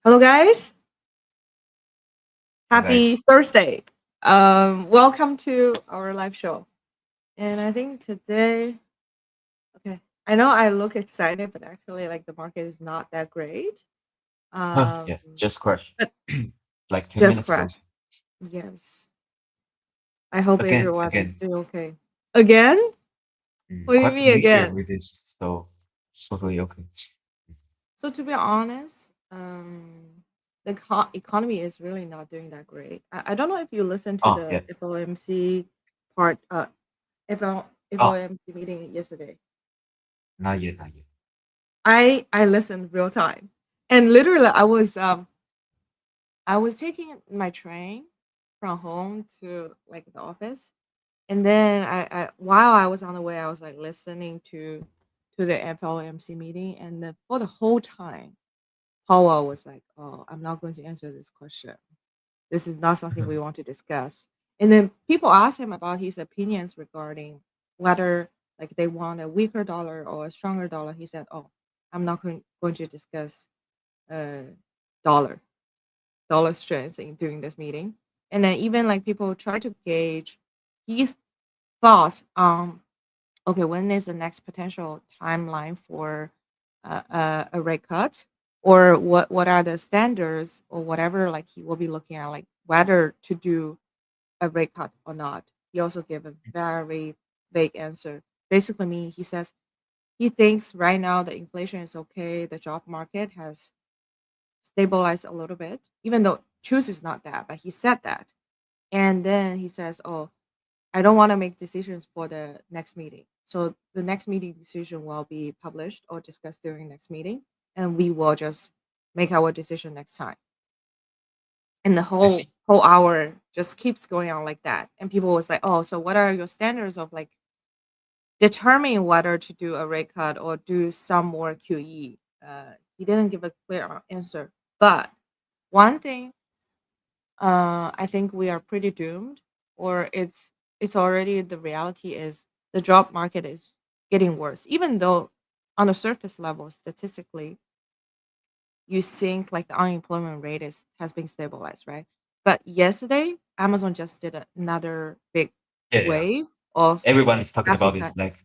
Hello, guys. Hello, guys. Happy Thursday. Welcome to our live show. And I think today, okay, I know I look excited, but actually, like the market is not that great. Huh, Um, yeah, just crashed but like 10 just minutes ago. crash. Yes. I hope Again, everyone is again, doing okay. Again? What do you quite mean familiar again? with this, so it's totally okay. So to be honest, the economy is really not doing that great. I don't know if you listened to Oh, the yeah, FOMC part, oh, FOMC meeting yesterday. not yet, not yet. I listened real time, and literally I was taking my train from home to like the office, and then I while I was on the way, I was like listening to the FOMC meeting, and then for the whole time, Powell was like, "Oh, I'm not going to answer this question. This is not something we want to discuss." And then people asked him about his opinions regarding whether like they want a weaker dollar or a stronger dollar. He said, "Oh, I'm not going to discuss uh dollar dollar strength during this meeting." And then even like people try to gauge his thoughts on okay, when is the next potential timeline for a rate cut, or what are the standards or whatever like he will be looking at, like whether to do a rate cut or not. He also gave a very vague answer. Basically, mean he says he thinks right now the inflation is okay, the job market has stabilized a little bit, even though truth is not that, but he said that. And then he says, "Oh, I don't want to make decisions for the next meeting. So the next meeting decision will be published or discussed during next meeting, and we will just make our decision next time." And the I whole see. whole hour just keeps going on like that. And people was like, "Oh, so what are your standards of like determining whether to do a rate cut or do some more QE?" He didn't give a clear answer. But one thing, I think we are pretty doomed, or it's already the reality is the job market is getting worse. Even though on the surface level, statistically, you think like the unemployment rate is has been stabilized, right? But yesterday, Amazon just did another big Yeah, yeah. wave of Everyone is talking traffic about this, cut. like,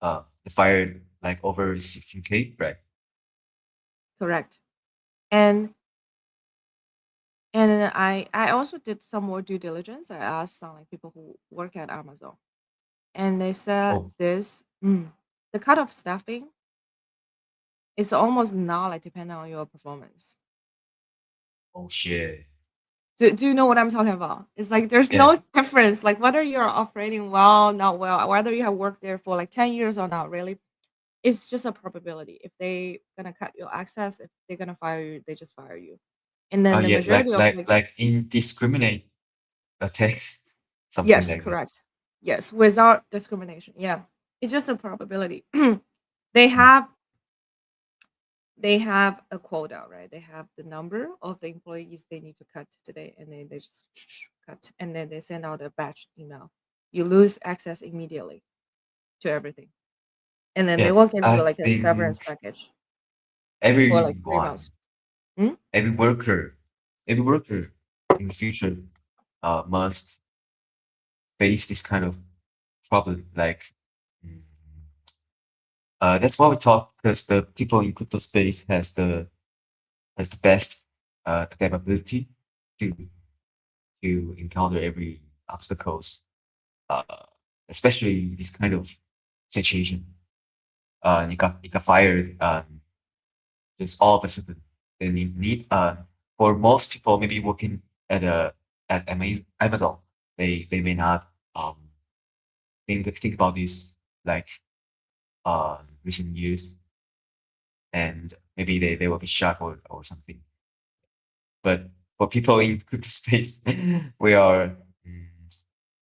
the fire, like over 16K, right? Correct. And and I also did some more due diligence. I asked some like people who work at Amazon, and they said Oh, this the cut of staffing is almost not like depending on your performance. oh shit. Do you know what I'm talking about? It's like there's Yeah, no difference, like whether you're operating well, not well, whether you have worked there for like 10 years or not, really. It's just a probability. If they gonna cut your access, if they're gonna fire you, they just fire you. And then the yeah, majority of like like indiscriminate attacks, something yes, like this. correct. Yes, without discrimination. Yeah. It's just a probability. they Mm. have they have a quota, right? They have the number of the employees they need to cut today, and then they just cut, and then they send out a batch email. You lose access immediately to everything, and then they Yeah, will give I you like a think severance package for like three everyone, months. Hmm? every worker, every worker in the future must face this kind of problem. Like, mm, that's why we talk, because the people in crypto space has the best capability to encounter every obstacles, uh, especially this kind of situation. You got fired, just all of a sudden. They need for most people maybe working at Amazon, they may not um think about this, like recent years, and maybe they will be shocked or something. But for people in crypto space, we are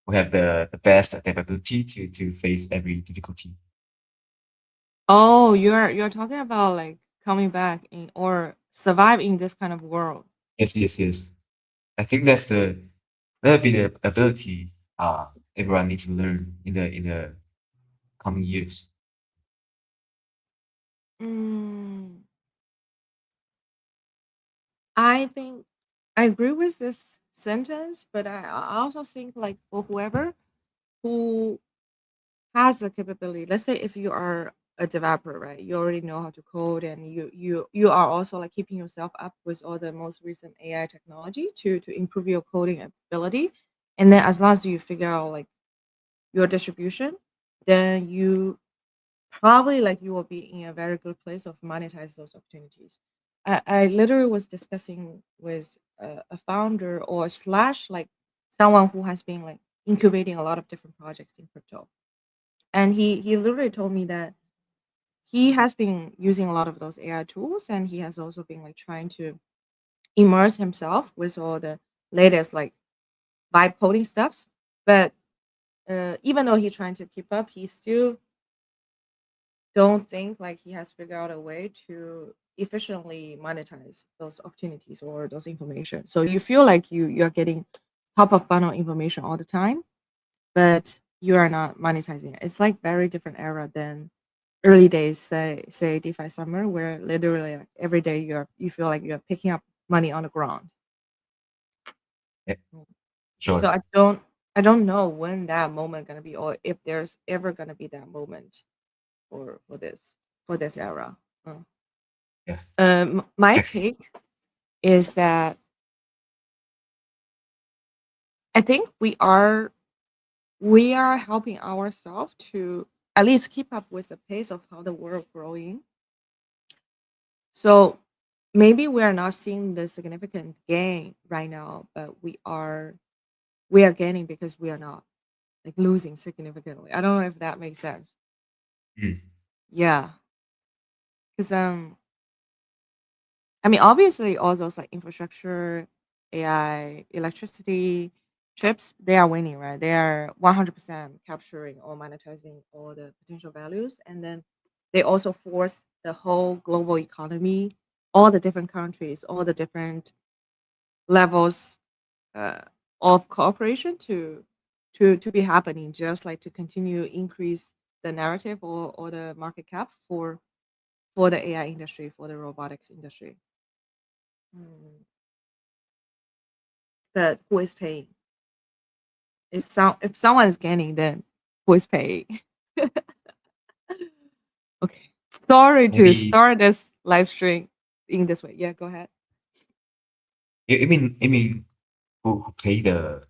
we have the best adaptability to face every difficulty. Oh, you're talking about like coming back in or survive in this kind of world. Yes, yes, yes. I think that'll be the ability everyone needs to learn in the coming years. Mm, I think I agree with this sentence, but I also think like for whoever who has the capability, let's say if you are a developer, right? You already know how to code, and you are also like keeping yourself up with all the most recent AI technology to improve your coding ability. And then as long as you figure out like your distribution, then you probably like you will be in a very good place of monetize those opportunities. I literally was discussing with a founder or slash like someone who has been like incubating a lot of different projects in crypto, and he literally told me that he has been using a lot of those AI tools, and he has also been like trying to immerse himself with all the latest like vibe coding stuffs. But even though he's trying to keep up, he still don't think like he has figured out a way to efficiently monetize those opportunities or those information. So you feel like you're getting top of funnel information all the time, but you are not monetizing it. It's like very different era than early days, say DeFi summer, where literally like every day you feel like you're picking up money on the ground. Yeah, Mm. So sure. I don't know when that moment gonna be, or if there's ever gonna be that moment for this era. Uh. Yeah. My Excellent. take is that I think we are helping ourselves to at least keep up with the pace of how the world growing. So maybe we are not seeing the significant gain right now, but we are gaining because we are not like losing significantly. I don't know if that makes sense. Mm. Yeah, because I mean, obviously, all those like infrastructure, AI, electricity, chips, they are winning, right? They are 100% capturing or monetizing all the potential values. And then they also force the whole global economy, all the different countries, all the different levels uh, of cooperation to be happening, just like to continue increase the narrative or the market cap for the AI industry, for the robotics industry. Mm. But who is paying? If someone is gaining, then who is paying? Okay. Sorry to Maybe start this live stream in this way. Yeah, go ahead. I mean who pay the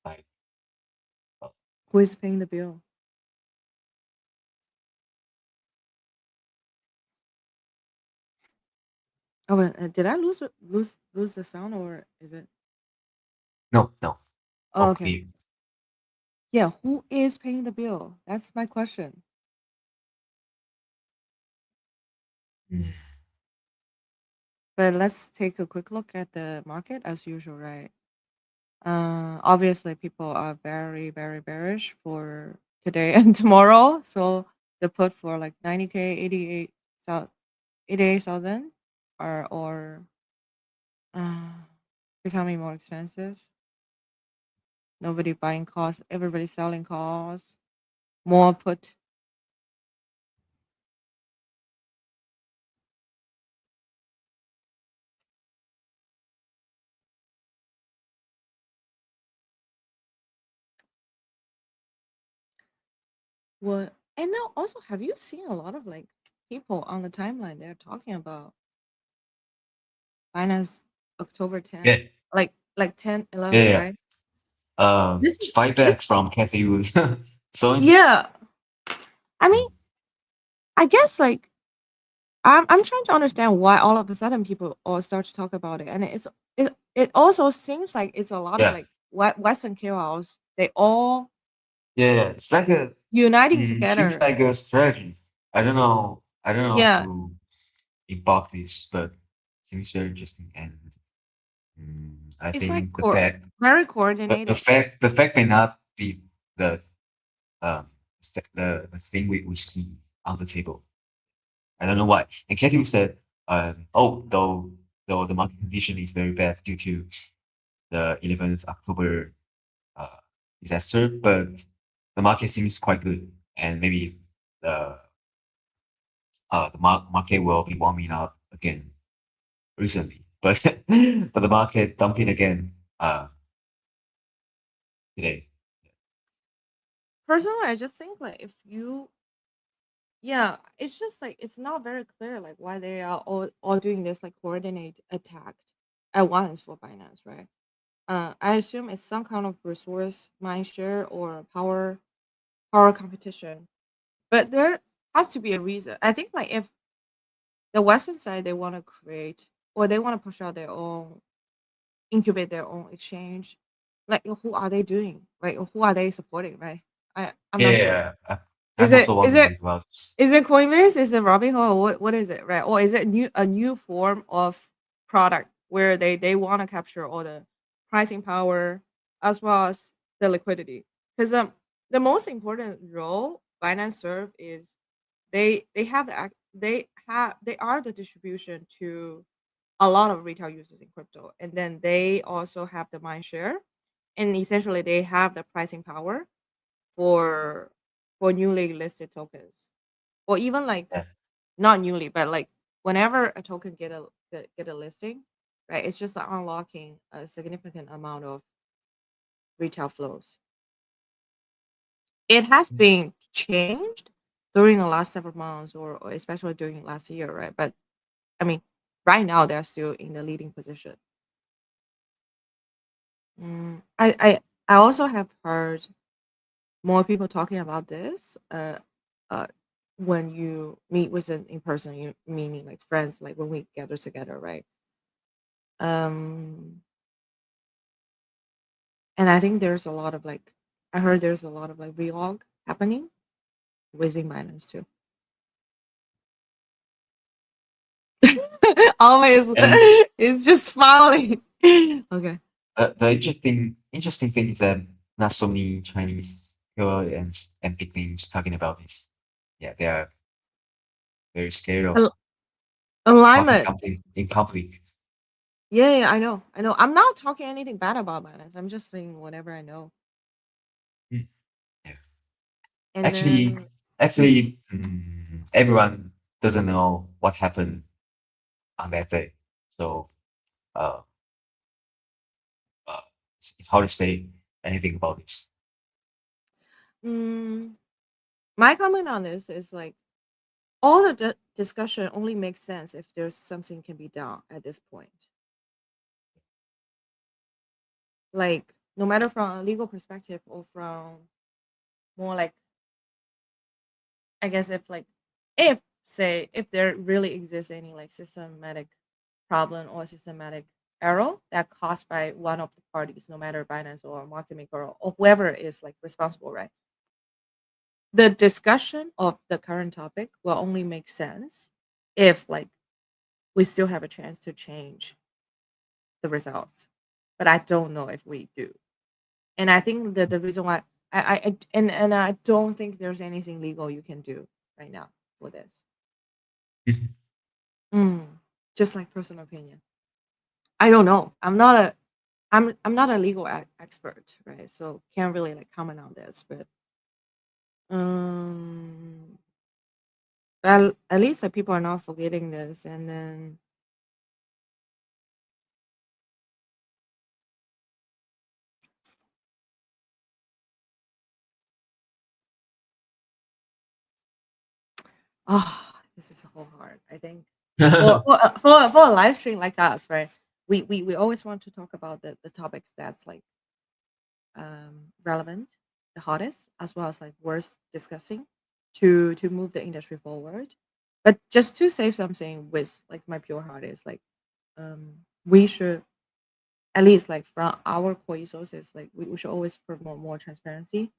like uh, Who is paying the bill? Oh, did I lose the sound, or is it? no Oh, all okay. clear. Yeah, who is paying the bill? That's my question. Mm. But let's take a quick look at the market as usual, right? Obviously, people are very, very bearish for today and tomorrow. So they put for like 90K, 88,000 or uh, becoming more expensive. Nobody buying calls, everybody selling calls. More put. What? And now also, have you seen a lot of like people on the timeline? They're talking about finance October 10th, Yeah, like 10, yeah, 11, yeah. right? This is Fight this. back from Cathy Wood. So interesting. Yeah, I mean, Mm. I guess like I'm trying to understand why all of a sudden people all start to talk about it, and it also seems like it's a lot of Yeah, like Western KOLs. They all yeah, yeah. It's like a uniting seems together. like a strategy. I don't know Yeah, who embarked this, but seems very interesting. And I it's like think the fact very the, the coordinated. fact the fact may not be the um the thing we see on the table. I don't know why. And Katie said, oh, though the market condition is very bad due to the 11th October uh, disaster, but the market seems quite good, and maybe the market will be warming up again recently, but but the market dumping again today. Personally, I just think like if you, yeah, it's just like it's not very clear like why they are all doing this like coordinate attack at once for Binance, right? I assume it's some kind of resource mindshare or power competition, but there has to be a reason. I think like if the Western side they want to create or they want to push out their own incubate their own exchange, like who are they doing, right? Or who are they supporting, right? I'm not sure. Yeah, Is I'm it also is it wondering about this. is it Coinbase? Is it Robinhood? Or what is it, right? Or is it a new form of product where they want to capture all the pricing power as well as the liquidity? Because the most important role Binance serve is they have they are the distribution to a lot of retail users in crypto, and then they also have the mind share, and essentially they have the pricing power for newly listed tokens, or even like Yeah. not newly, but like whenever a token get a listing, right? It's just like unlocking a significant amount of retail flows. It has been changed during the last several months, or especially during last year, right? But I mean, right now they're still in the leading position. I also have heard more people talking about this. Uh, when you meet with an in person, you meaning like friends, like when we gather together, right? Um, and I think there's a lot of like, I heard there's a lot of like vlog happening within Binance too. Always, And it's just smiling. Okay. the interesting thing is that not so many Chinese people and big names talking about this. Yeah, they are very scared of Al- talking Alignment. something in public. Yeah, yeah, I know. I know. I'm not talking anything bad about Binance. I'm just saying whatever I know. Mm, yeah. And Actually, then, mhm. actually, everyone doesn't know what happened on that day, so uh, uh, it's hard to say anything about this. Mm, my comment on this is like all the discussion only makes sense if there's something can be done at this point. Like no matter from a legal perspective or from more like, I guess if like, if say if there really exists any like systematic problem or systematic error that caused by one of the parties, no matter Binance or market maker or whoever is like responsible, right? The discussion of the current topic will only make sense if like we still have a chance to change the results. But I don't know if we do. And I think that the reason why and I don't think there's anything legal you can do right now for this. Mm, just like personal opinion. I don't know. I'm not a legal expert, right? So can't really like comment on this, but um at least like people are not forgetting this, and then oh, this is so hard. I think for a live stream like us, right? We always want to talk about the topics that's like relevant, the hottest, as well as like worth discussing to move the industry forward. But just to say something with like my pure heart is like we should at least like from our core resources, like we should always promote more transparency,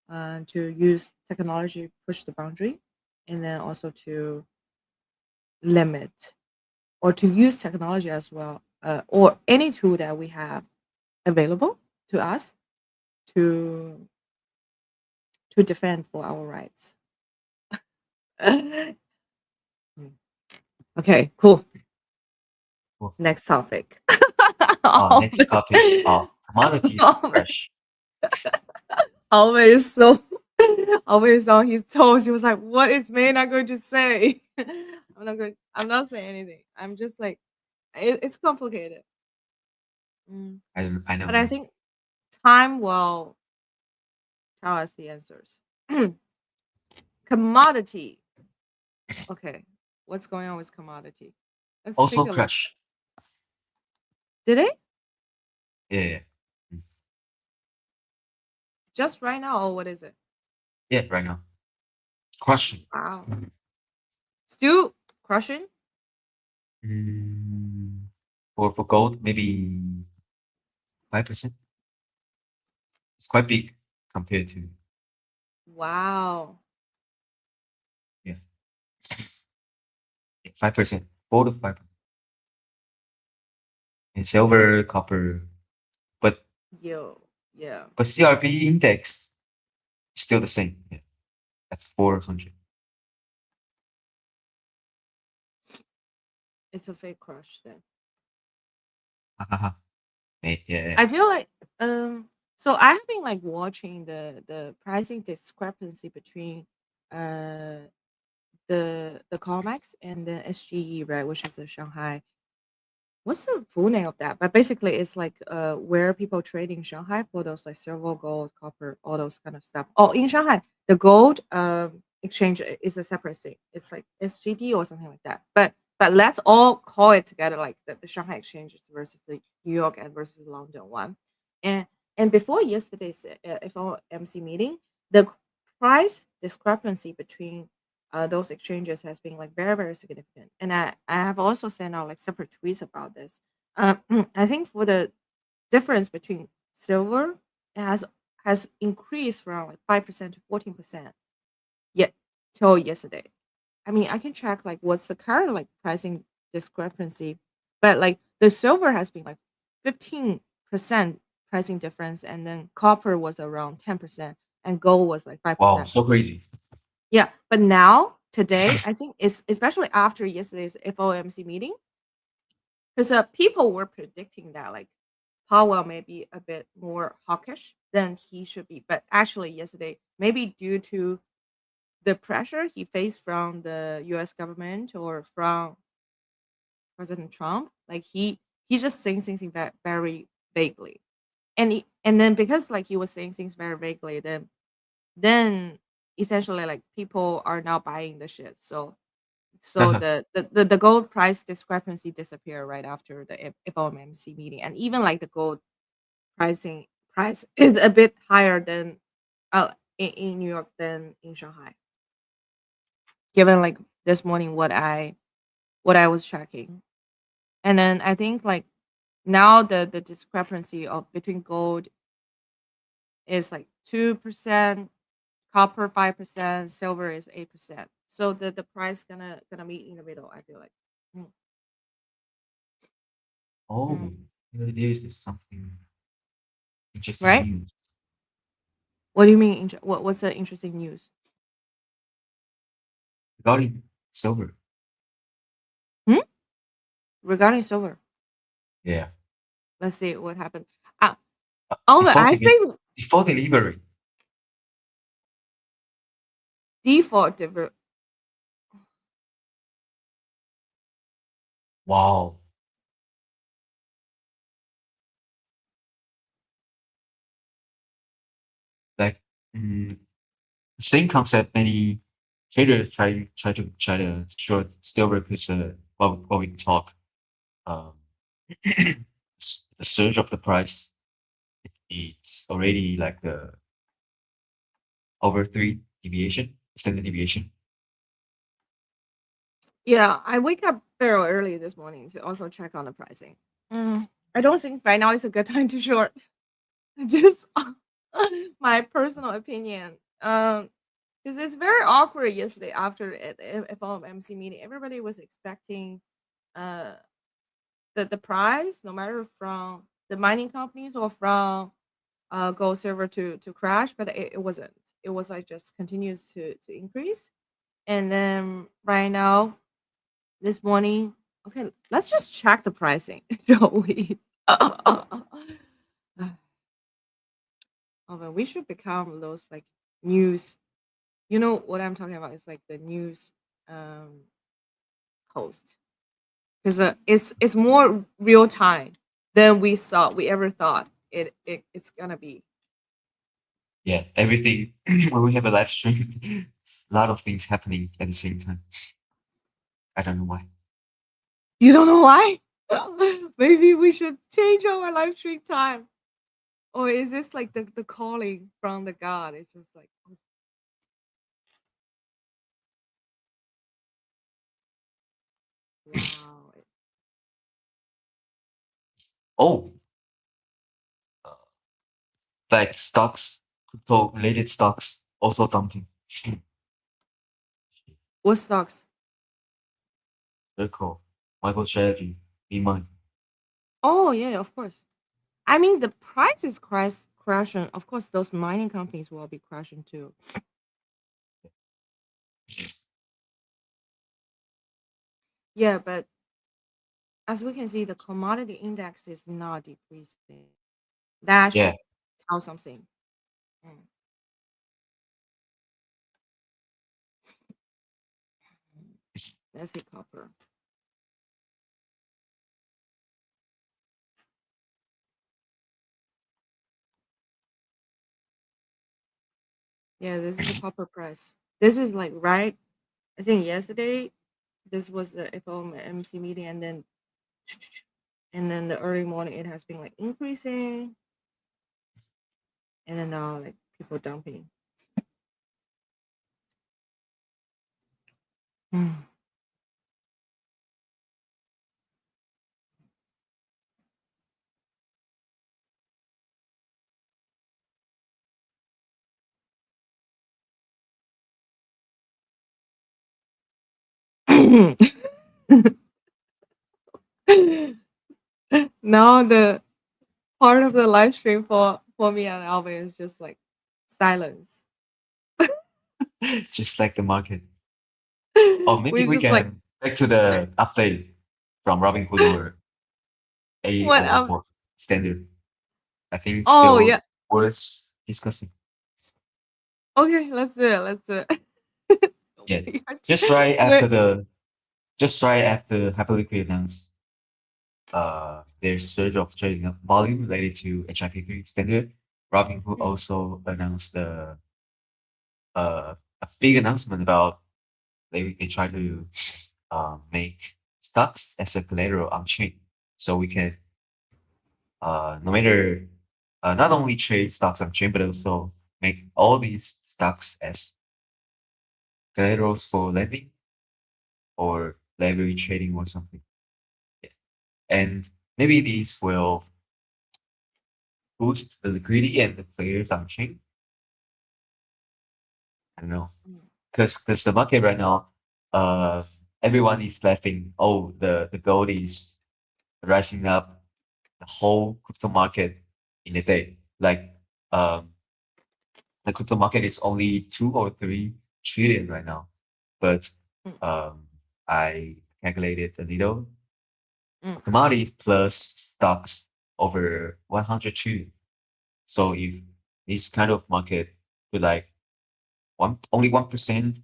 to use technology push the boundary, and then also to limit or to use technology as well, or any tool that we have available to us to defend for our rights. Okay, cool. Well, Next topic. Always, next topic, commodities crash. always so always on his toes. He was like, "What is May not going to say?" I'm not going. I'm not saying anything. I'm just like It's complicated. Mm. I don't But I know. think time will tell us the answers. Commodity. Okay, what's going on with commodity? Let's Also take a look. crash. Did it Yeah, yeah, mm, just right now, or what is it? yeah. Right now, crushing. Wow, still crushing. Mm, for gold, maybe 5%. It's quite big compared to, Wow, yeah, 5%, 4 to 5%. And silver, copper, but yo, yeah, CRB index is still the same. Yeah, at 400. it's a fake crush then. Hahaha. Yeah, yeah. I feel like so I have been like watching the pricing discrepancy between uh the COMEX and the SGE, right, which is the Shanghai. What's the full name of that? But basically, it's like where people trade in Shanghai for those like silver, gold, copper, all those kind of stuff. Oh, in Shanghai, the gold exchange is a separate thing. It's like SGD or something like that. But let's all call it together like the Shanghai exchanges versus the New York and versus the London one. And and before yesterday's FOMC meeting, the price discrepancy between those exchanges has been like very significant, and I have also sent out like separate tweets about this. I think for the difference between silver, it has increased from like 5% to 14% yet till yesterday. I mean, I can check like what's the current like pricing discrepancy, but like the silver has been like 15% pricing difference, and then copper was around 10%, and gold was like Wow, 5%. so crazy. Yeah, but now today, I think it's especially after yesterday's FOMC meeting, because people were predicting that like Powell may be a bit more hawkish than he should be, but actually yesterday, maybe due to the pressure he faced from the U.S. government or from President Trump, like he just saying things in very vaguely, and then because like he was saying things very vaguely, then essentially like people are now buying the shit. So the gold price discrepancy disappeared right after the FOMC meeting, and even like the gold pricing price is a bit higher than in New York than in Shanghai. Given like this morning what I was checking, and then I think like now the discrepancy of between gold is like 2%, copper 5%, silver is 8%. So the price gonna meet in the middle. I feel like. Mm, Oh, mm. this is something interesting Right? news What do you mean? What's the interesting news? regarding silver. Hmm? Regarding silver, Yeah, let's see what happened. Uh, oh, but default I deli think default delivery. default diver. Wow, like mm, same concept. Many traders try to short silver because what we talk um the surge of the price. It's already like the over three deviation, standard deviation. Yeah, I wake up very early this morning to also check on the pricing. I don't think right now is a good time to short. Just my personal opinion. Because it's very awkward yesterday after at the FOMC meeting. Everybody was expecting uh the price, no matter from the mining companies or from gold silver to crash, but it wasn't. It was like just continues to increase. And then right now, this morning, okay, let's just check the pricing, shall we? Oh, but we should become those like news. You know what I'm talking about? It's like the news um host. because it's more real time than we ever thought it's gonna be. Yeah, everything when we have a live stream, a lot of things happening at the same time. I don't know why. You don't know why? Maybe we should change our live stream time. Or is this like the calling from the God? It's just like, oh, wow. Oh, uh, like stocks, crypto related stocks also dumping. What stocks? Very cool. MicroStrategy, mine. Oh yeah, of course. I mean, the price is crashing. Of course, those mining companies will be crashing too. Yeah, but as we can see, the commodity index is not decreasing. That Yeah, should tell something. Mm. Let's see copper. Yeah, this is the copper price. This is like right. I think yesterday this was the FOMC meeting, and then the early morning it has been like increasing, and then now like people dumping. Mm. Now the part of the live stream for me and Alvin is just like silence. just like the market. Or maybe We we just like can back to the update from Robinhood or what? A04 standard. I think Oh still yeah. worth discussing. Okay, let's do it. Let's do it. Yeah, We are just right we're- after the just right after Hyperliquid announced their surge of trading volume related to HIP3 standard, Robinhood mm, also announced a big announcement about they try to make stocks as a collateral on chain, so we can no matter not only trade stocks on chain but also make all these stocks as collaterals for lending or leverage trading or something. Yeah. And maybe these will boost the liquidity and the players on chain. I don't know. mm, Because the market right now, uh, everyone is laughing. Oh, the gold is rising up the whole crypto market in a day. Like the crypto market is only 2 or 3 trillion right now, but mm, um, I calculated a little. mm, Commodities plus stocks over 100 trillion. So if this kind of market with like only 1%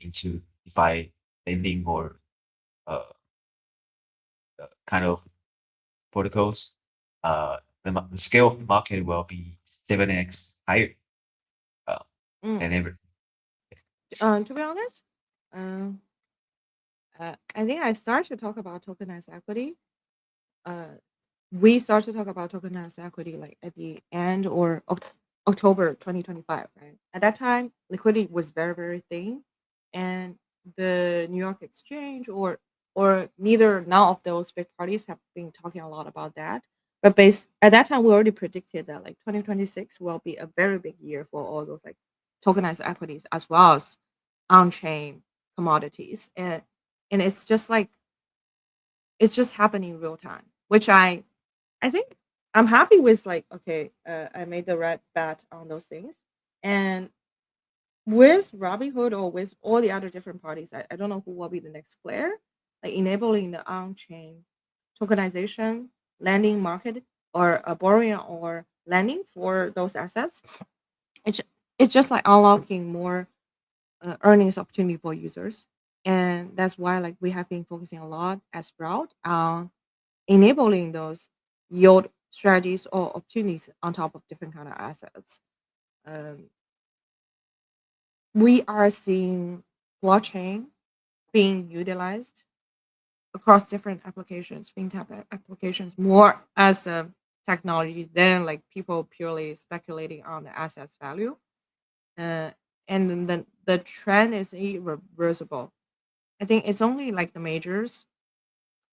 into DeFi lending or uh, kind of protocols, the scale of the market will be 7x higher uh, mm. than ever. To be honest, um, I think I started to talk about tokenized equity. Uh, we started to talk about tokenized equity like at the end or October 2025, right? At that time, liquidity was very, very thin, and the New York Exchange or neither none of those big parties have been talking a lot about that. But based at that time, we already predicted that like 2026 will be a very big year for all those like tokenized equities as well as on-chain commodities, and it's just happening real time, which I think I'm happy with like okay, I made the right bet on those things. And with Robinhood or with all the other different parties, I don't know who will be the next player, like enabling the on-chain tokenization, lending market, or borrowing or lending for those assets. It's it's just like unlocking more earnings opportunity for users. And that's why like we have been focusing a lot as Sprout on enabling those yield strategies or opportunities on top of different kind of assets. Um, we are seeing blockchain being utilized across different applications, fintech applications, more as a technology than like people purely speculating on the assets value. Uh, and then the trend is irreversible. I think it's only like the majors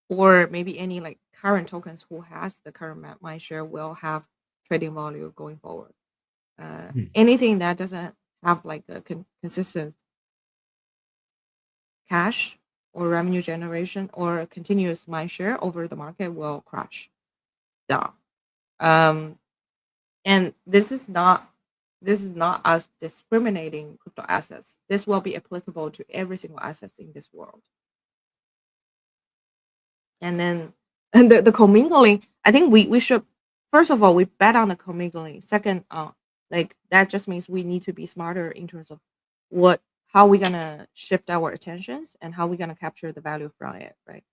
or maybe any like current tokens who has the current mind share will have trading value going forward. Hmm. Anything that doesn't have like a consistent cash or revenue generation or continuous mind share over the market will crash down. Um, and this is not us discriminating crypto assets. This will be applicable to every single asset in this world. And then and the commingling, I think we should first of all we bet on the commingling. Second, like that just means we need to be smarter in terms of what how we're gonna shift our attentions and how we're gonna capture the value from it, right?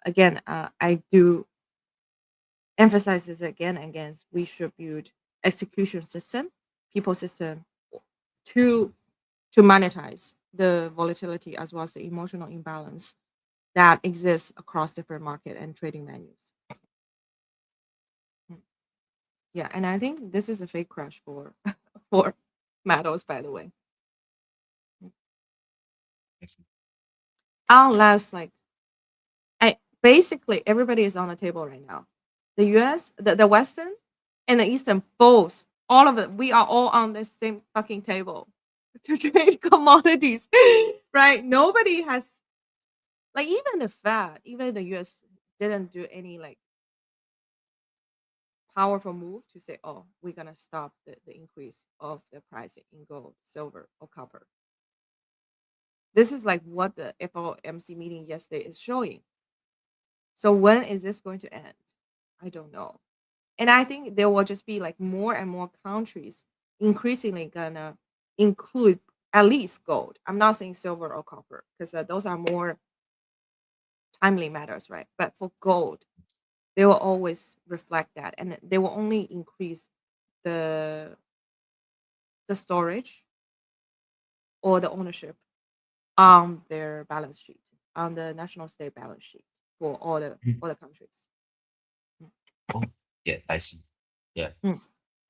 Again, I do emphasize this again and again. We should build execution system, people system to monetize the volatility as well as the emotional imbalance that exists across different market and trading venues. Mm. Yeah, and I think this is a fake crash for for metals, by the way. Mm. I see. Unless like I basically everybody is on the table right now. The US, the Western and the Eastern both, all of it, we are all on the same fucking table to trade commodities. Right? Nobody has like even the Fed, even the US didn't do any like powerful move to say, oh, we're gonna stop the increase of the pricing in gold, silver, or copper. This is like what the FOMC meeting yesterday is showing. So when is this going to end? I don't know. And I think there will just be like more and more countries increasingly gonna include at least gold. I'm not saying silver or copper because those are more timely matters, right? But for gold, they will always reflect that, and they will only increase the storage or the ownership on their balance sheet, on the national state balance sheet for Hmm. all the countries. Oh, yeah, I see. Yeah. Mm.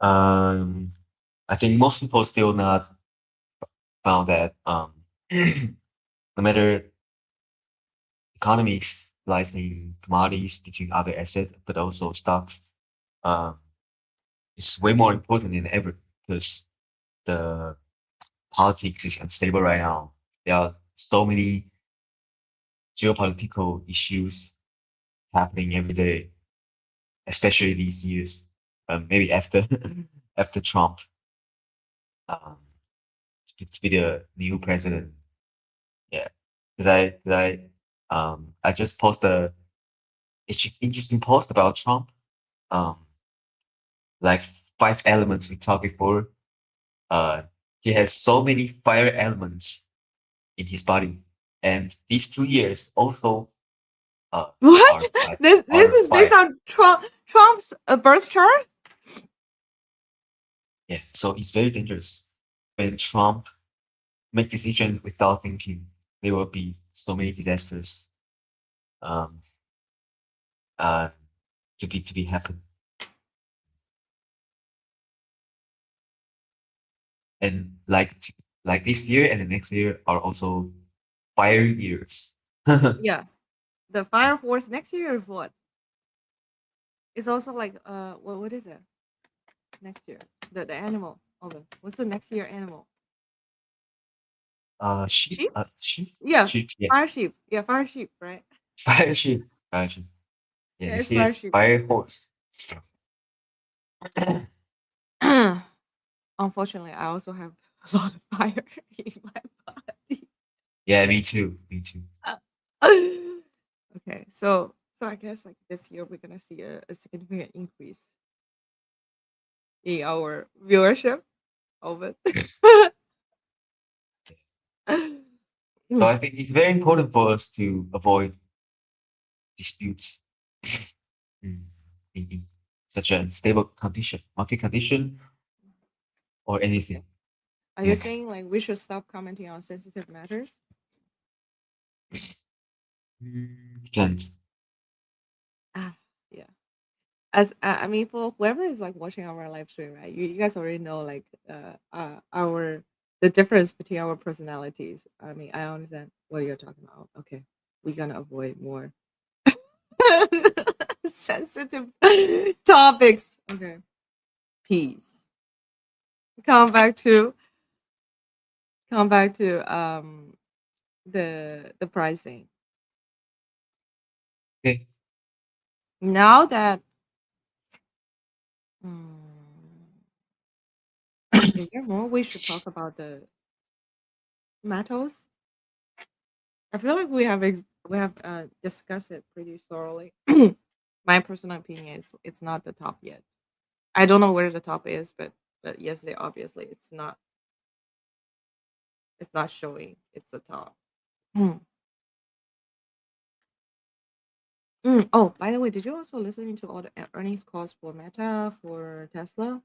Um, I think most people still not found that no matter economics lies in commodities between other assets, but also stocks, um, it's way more important than ever because the politics is unstable right now. There are so many geopolitical issues happening every day, especially these years. Maybe after after Trump um, to be the new president. Yeah, I just posted a interesting post about Trump. Um, like five elements we talked before. Uh, he has so many fire elements in his body, and these 2 years also uh What? are are, This are is based fire. on Trump's birth chart? Yeah, so it's very dangerous. When Trump make decisions without thinking, there will be so many disasters um uh to be happen. And like this year and the next year are also fire years. Yeah, the fire horse next year is what? It's also like what is it next year? The animal. What's the next year animal? Sheep, Sheep? sheep, Yeah, sheep, yeah, fire sheep. Yeah, fire sheep, right? fire sheep, fire sheep. Yeah, Yeah, this it's year fire is sheep. fire horse. Unfortunately, I also have a lot of fire in my body. Yeah, me too, me too. Okay, so I guess like this year we're gonna see a significant increase in our viewership of it. So I think it's very important for us to avoid disputes mm, in such a stable condition, market condition, or Okay. anything. Are you Yeah. saying like we should stop commenting on sensitive matters? Depends. Ah, yeah. As I mean, for whoever is like watching our live stream, right? You guys already know like our the difference between our personalities. I mean, I understand what you're talking about. Okay, we're gonna avoid more sensitive topics. Okay, peace. Come back to come back to the pricing. Okay. Now that mm, is there more we should talk about the metals? I feel like we have discussed it pretty thoroughly. My personal opinion is it's not the top yet. I don't know where the top is, but yes, they obviously it's not showing. It's the top. Mm. Oh, by the way, did you also listen to all the earnings calls for Meta for Tesla?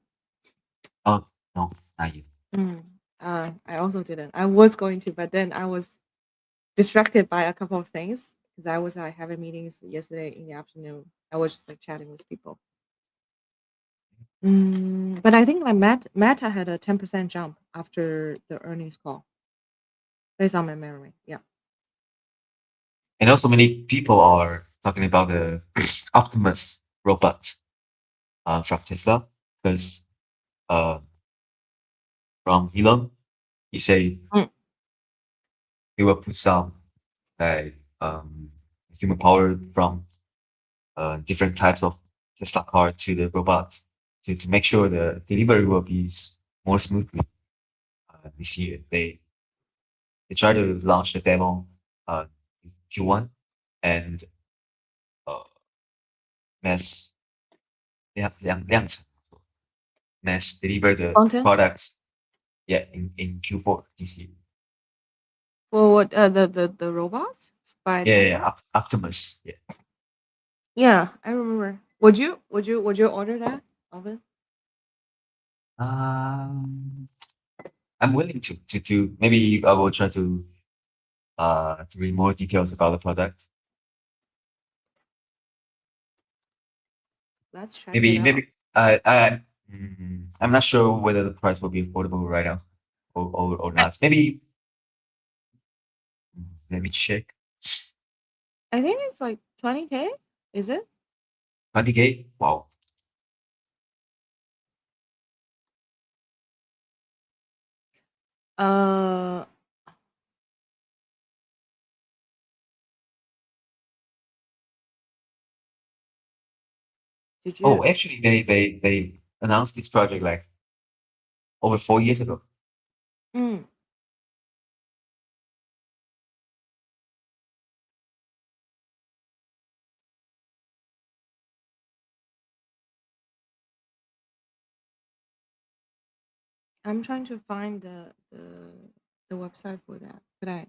Oh, no, not you. Mm. I also didn't. I was going to, but then I was distracted by a couple of things because I was having meetings yesterday in the afternoon. I was just like chatting with people. But I think like Meta had a 10% jump after the earnings call, based on my memory. Yeah. And also, many people are talking about the Optimus robot from Tesla because uh, from Elon, he said Mm. he will put some like human power from different types of Tesla car to the robot to make sure the delivery will be more smoothly. This year, they try to launch the demo in Q1 and uh, mass 量产 mass deliver the Content products, yeah, in Q4 this year. for what the robots by Yeah, yeah, Tesla? yeah, Optimus. Yeah. Yeah, I remember. Would you order that, Alvin? Um, I'm willing to maybe I will try to read more details about the product. Let's check it out. Maybe I'm not sure whether the price will be affordable right now or I, not. Maybe let me check. I think it's like 20K. Is it? 20K? Wow. Uh, did you? Oh, actually, they announced this project like over 4 years ago. Mm, I'm trying to find the website for that, but I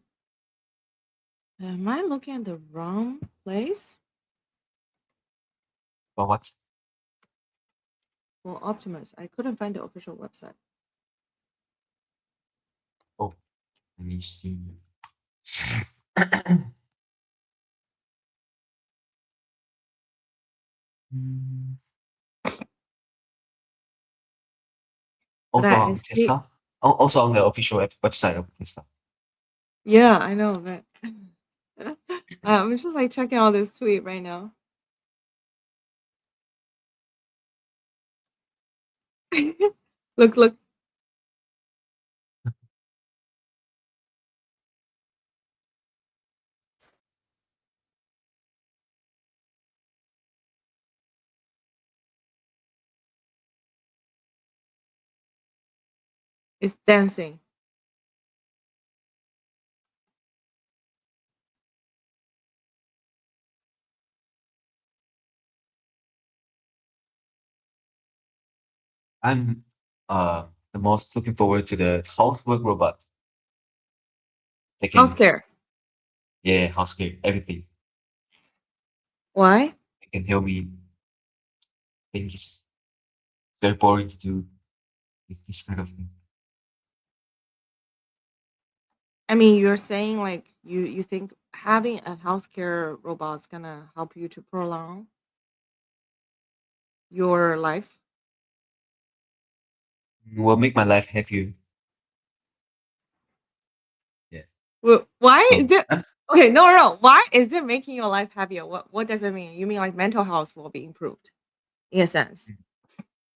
am I looking at the wrong place But what? for Optimus? I couldn't find the official website. Oh, let me see. Mm, But Also I on see. Tesla. Also on the official website of Tesla. Yeah, I know, but I'm just like checking all this tweet right now. Look, look, it's dancing. I'm the most looking forward to the housework robot House taking care. Yeah, housekeeper, everything. Why? It can help me think it's very boring to do with this kind of thing. I mean, you're saying like you think having a healthcare robot is gonna help you to prolong your life. Will make my life happier. Yeah. Why So is it okay? No, no, no. Why is it making your life happier? What does it mean? You mean like mental health will be improved in a sense?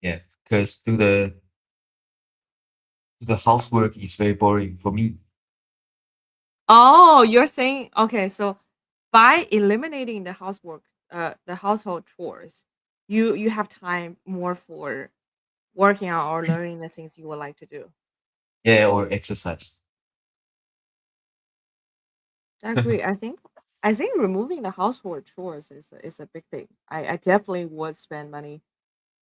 yeah, because the housework is very boring for me. Oh, you're saying okay. So by eliminating the housework, the household chores, you have time more for working out or learning the things you would like to do. Yeah, or exercise. I agree. I think removing the household chores is a big thing. I definitely would spend money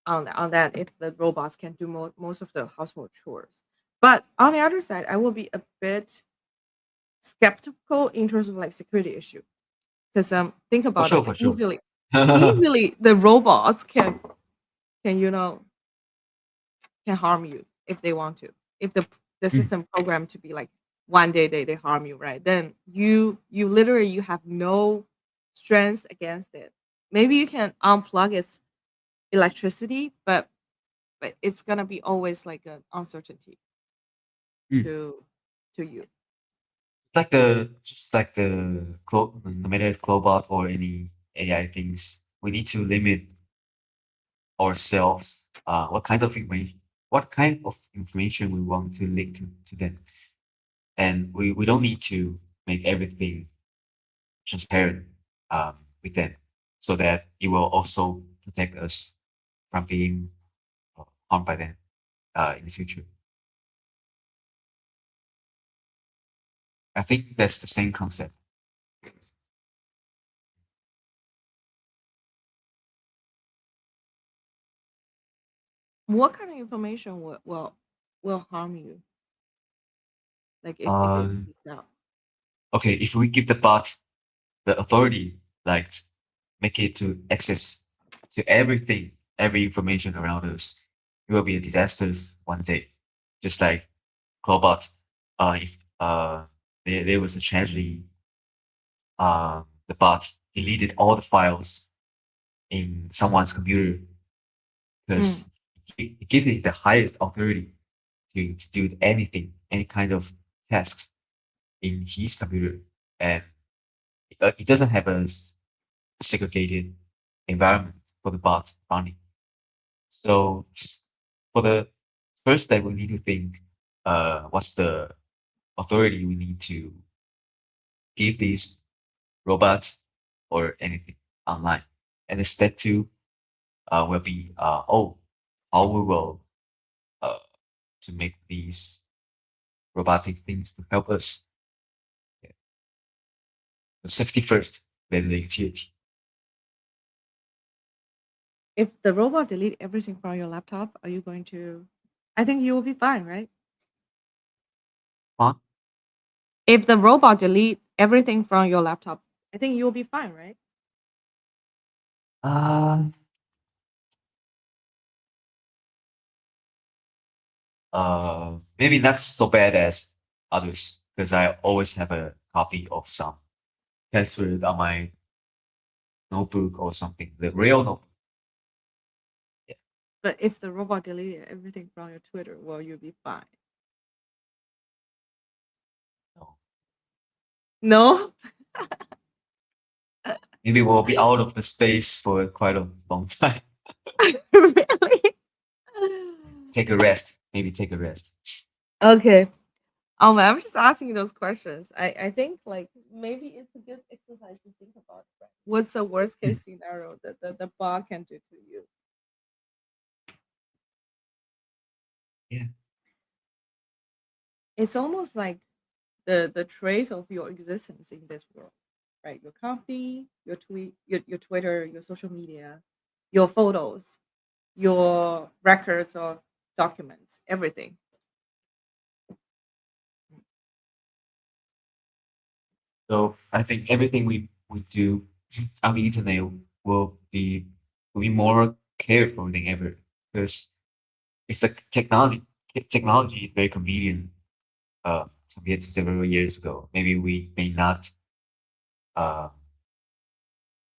on that if the robots can do most of the household chores. But on the other side, I will be a bit skeptical in terms of like security issue because think For about sure, it for sure. easily the robots can can harm you if they want to. If the Mm, system programmed to be like one day they harm you, right? Then you literally you have no strength against it. Maybe you can unplug its electricity, but it's gonna be always like an uncertainty mm. to you. Just like the no matter it's Clobot or any AI things, we need to limit ourselves. What kind of information we want to link to them, and we don't need to make everything transparent with them, so that it will also protect us from being harmed by them in the future. I think that's the same concept. What kind of information will harm you? Like if it Um, leaks out. okay, if we give the bot the authority, like make it to access to everything, every information around us, it will be a disaster one day. Just like Clobot, if there was a tragedy, the bot deleted all the files in someone's computer Mm. because it gives it the highest authority to do anything, any kind of tasks in his computer, and it doesn't have a segregated environment for the bot running. So for the first step, we need to think, what's the authority we need to give these robots or anything online. And the step two will be, how we will uh, to make these robotic things to help us. Yeah. So safety first, then the utility. If the robot delete everything from your laptop, are you going to? I think you will be fine, right? Huh? If the robot delete everything from your laptop, I think you will be fine, right? Uh, Maybe not so bad as others, because I always have a copy of some password on my notebook or something, the real notebook. Yeah, But if the robot deleted everything from your Twitter, will you be fine? no. No, Maybe we'll be out of the space for quite a long time. really? Take a rest. Maybe take a rest. Okay. I'm just asking you those questions. I think like maybe it's a good exercise to think about. Right? What's the worst Mm, case scenario that the bot can do to you? yeah. It's almost like the trace of your existence in this world, right? Your company, your tweet, your Twitter, your social media, your photos, your records of documents, everything. So I think everything we do on the internet will be more careful than ever because it's like technology is very convenient compared to several years ago. Maybe we may not uh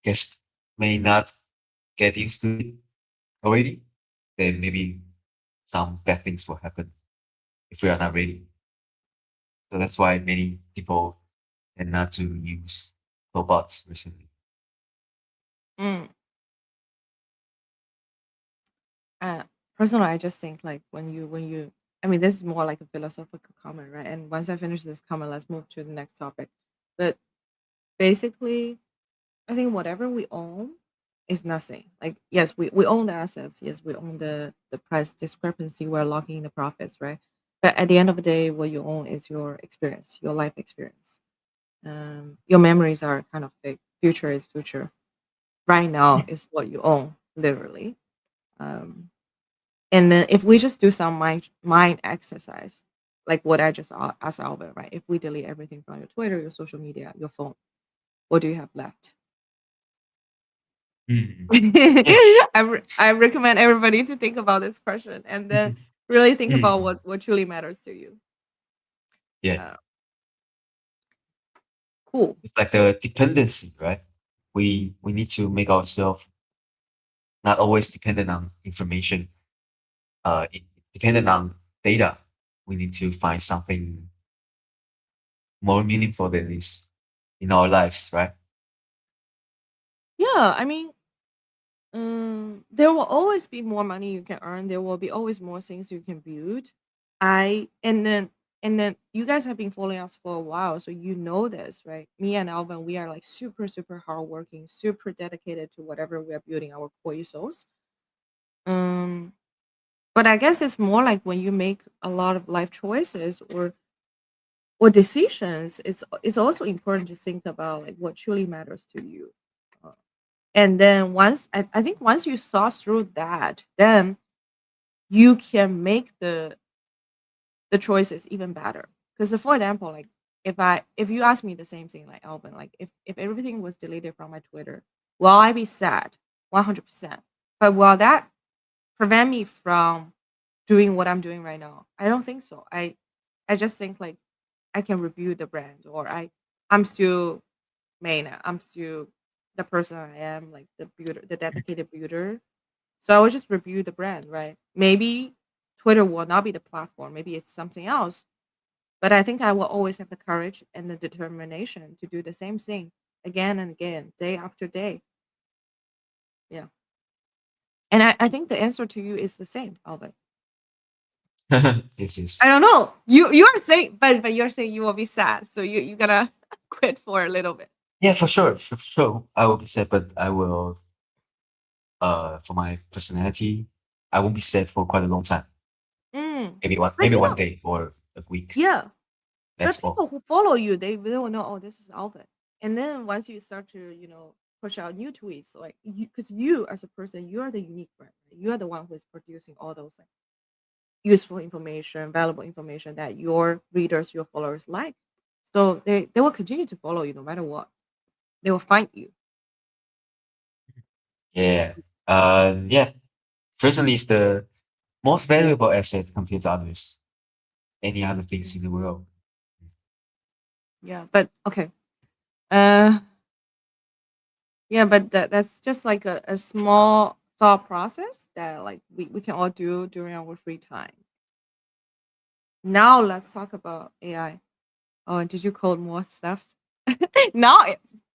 guess may not get used to it already. Then maybe some bad things will happen if we are not ready. So that's why many people tend not to use robots recently. Mm. Uh, Personally, I just think like when you, I mean, this is more like a philosophical comment, right? And once I finish this comment, let's move to the next topic. But basically, I think whatever we own is nothing. Like, yes, we own the assets. Yes, we own the price discrepancy. We're locking in the profits, right? But at the end of the day, what you own is your experience, your life experience. Your memories are kind of fake. Future is future. Right now is what you own, literally. Um, and then if we just do some mind exercise, like what I just asked Albert, right? If we delete everything from your Twitter, your social media, your phone, what do you have left? Hmm. Yeah. I recommend everybody to think about this question and then really think about Hmm. what truly matters to you. Yeah. Uh, cool. It's like the dependency, right? We need to make ourselves not always dependent on information, dependent on data. We need to find something more meaningful than this in our lives, right? Yeah, I mean, there will always be more money you can earn. There will be always more things you can build. I and then you guys have been following us for a while, so you know this, right? Me and Alvin, we are like super super hardworking, super dedicated to whatever we are building our core users. Um, but I guess it's more like when you make a lot of life choices or decisions, it's also important to think about like what truly matters to you. Uh, And then I think once you thought through that, then you can make the choices even better. Because for example, like if you ask me the same thing like Alvin, like if everything was deleted from my Twitter, will I be sad? 100%. But will that prevent me from doing what I'm doing right now? I don't think so. I just think like I can review the brand or I'm still Maina. I'm still the person I am, like the builder, the dedicated builder. So I would just review the brand, right? Maybe Twitter will not be the platform. Maybe it's something else. But I think I will always have the courage and the determination to do the same thing again and again, day after day. Yeah. And I think the answer to you is the same, Alvin. This I is don't know. You are saying but you're saying you will be sad. So you gotta quit for a little bit. yeah, for sure, for sure. I will be sad, but I will for my personality, I won't be sad for quite a long time. Mm. But Maybe you one know, day or a week. yeah. The That's all. people who follow you, they will know, oh, this is Alvin. And then once you start to, push out new tweets, like because you as a person, you are the unique brand. Right? You are the one who is producing all those like useful information, valuable information that your readers, your followers like. So they will continue to follow you no matter what. They will find you. Yeah. Yeah. Personally, it's the most valuable asset compared to others, any other things in the world. Yeah, but okay. Uh, yeah, but that's just like a small thought process that like we can all do during our free time. Now let's talk about AI. Oh, and did you code more stuffs? Now,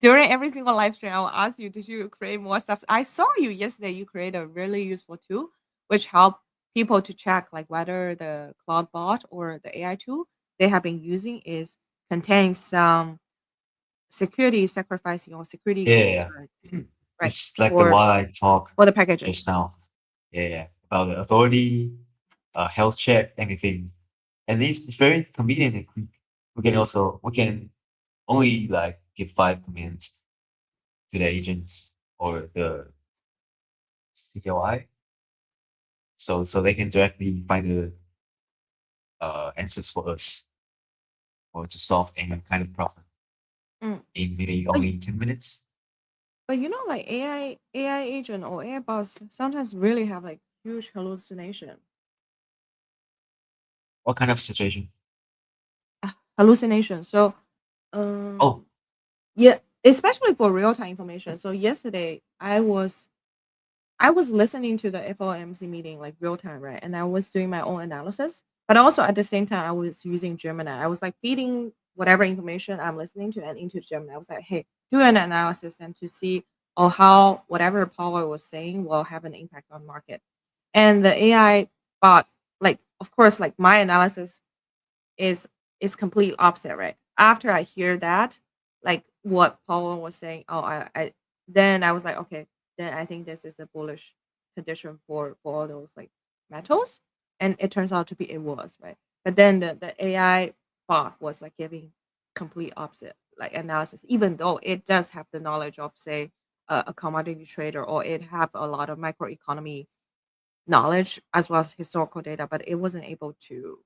during every single live stream, I will ask you, did you create more stuff? I saw you yesterday. You created a really useful tool, which help people to check like whether the cloud bot or the AI tool they have been using is containing some security sacrificing or security Yeah. concerns, Yeah. right? It's like the For one I talk for the just packages. now. Yeah, yeah. About the authority, health check, anything. And it's very convenient and quick. We can only like give 5 commands to the agents or the CLI, so they can directly find the answers for us or to solve any kind of problem. mm. in maybe But only 10 minutes. but you know, like AI agent or AI bots sometimes really have like huge hallucination. What kind of situation? Hallucination. So Oh, um yeah, especially for real time information. So yesterday I was listening to the FOMC meeting like real time, right? And I was doing my own analysis, but also at the same time I was using Gemini. I was like feeding whatever information I'm listening to and into Gemini. I was like, hey, do an analysis and to see how whatever Paul was saying will have an impact on market. And the AI bot, like of course, like my analysis is complete opposite, right? After I hear that, like what Paul was saying, I then I was like, okay, then I think this is a bullish condition for all those like metals, and it turns out to be it was right. But then the AI bot was like giving complete opposite like analysis, even though it does have the knowledge of say a commodity trader or it have a lot of microeconomy knowledge as well as historical data, but it wasn't able to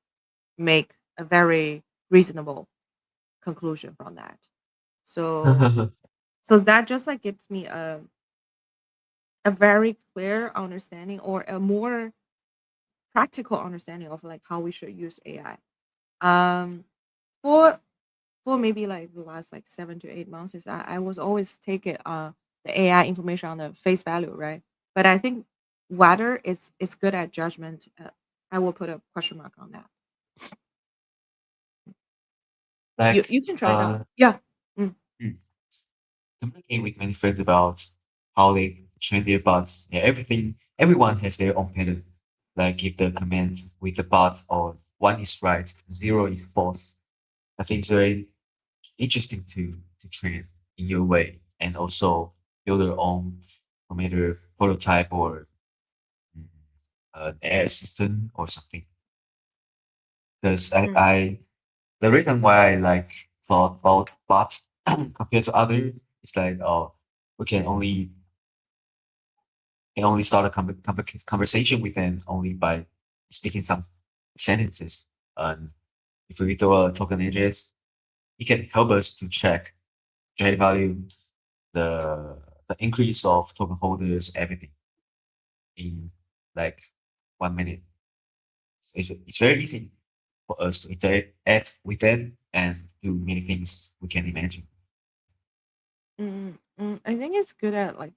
make a very reasonable conclusion from that. So that just like gives me a very clear understanding or a more practical understanding of like how we should use AI. Um for maybe like the last like 7 to 8 months is I was always take it the AI information on the face value, right? But I think whether it's good at judgment, I will put a question mark on that. You like, you can try it out. Yeah. Mm, hmm, communicating with many friends about how they train their bots. Yeah, everyone has their own pattern. Like if the command with the bot or one is right, zero is false. I think it's very interesting to train in your way and also build your own no matter prototype or mm, an AI assistant or something. Because mm, the reason why I like thought about bots compared to other is like we can only start a conversation with them only by speaking some sentences. And if we throw a token address, it can help us to check trade value, the increase of token holders, everything in like 1 minute. It's very easy for us to interact with them and do many things we can imagine. I think it's good at like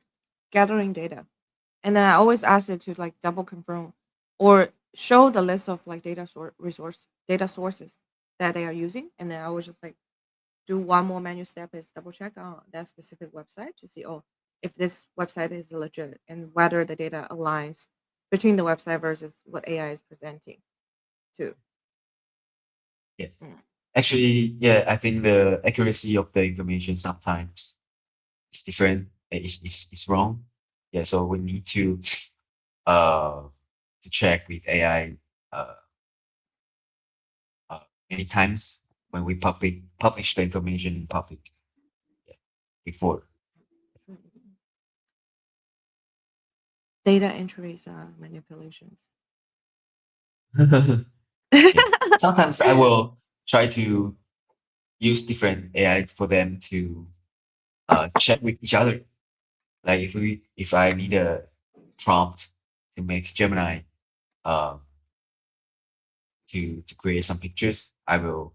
gathering data, and then I always ask it to like double confirm or show the list of like data sources that they are using, and then I always just like do one more manual step is double check on that specific website to see if this website is legit and whether the data aligns between the website versus what AI is presenting too. Yeah. Mm, Actually, yeah, I think the accuracy of the information sometimes is different, is wrong. Yeah, so we need uh to check with AI uh, uh many times when we publish the information in public. Yeah, before. mm. Data entries manipulations. Yeah. Sometimes I will try to use different AI for them to chat with each other. Like if I need a prompt to make Gemini uh, to create some pictures, I will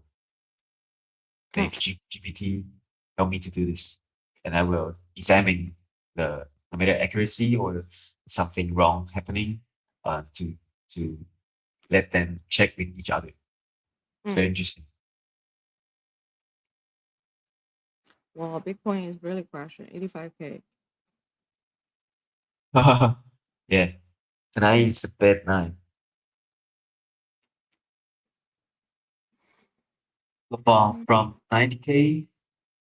Mm, make GPT help me to do this, and I will examine the no matter accuracy or something wrong happening to let them check with each other. It's very mm. interesting. Well, Bitcoin is really crashing, 85K. Yeah, tonight is a bad night. From 90K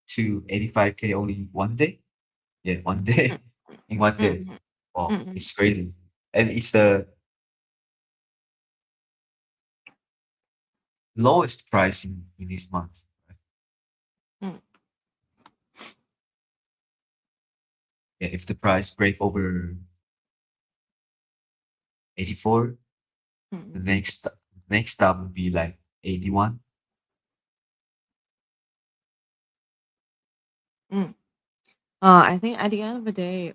to 85K only 1 day. Yeah, one Mm, day in 1 day. mm, Wow, mm, it's crazy. And it's the lowest price in this month. Right? mm, Yeah, if the price break over 84, mm, the mm. next stop would be like 81. Mm. I think at the end of the day,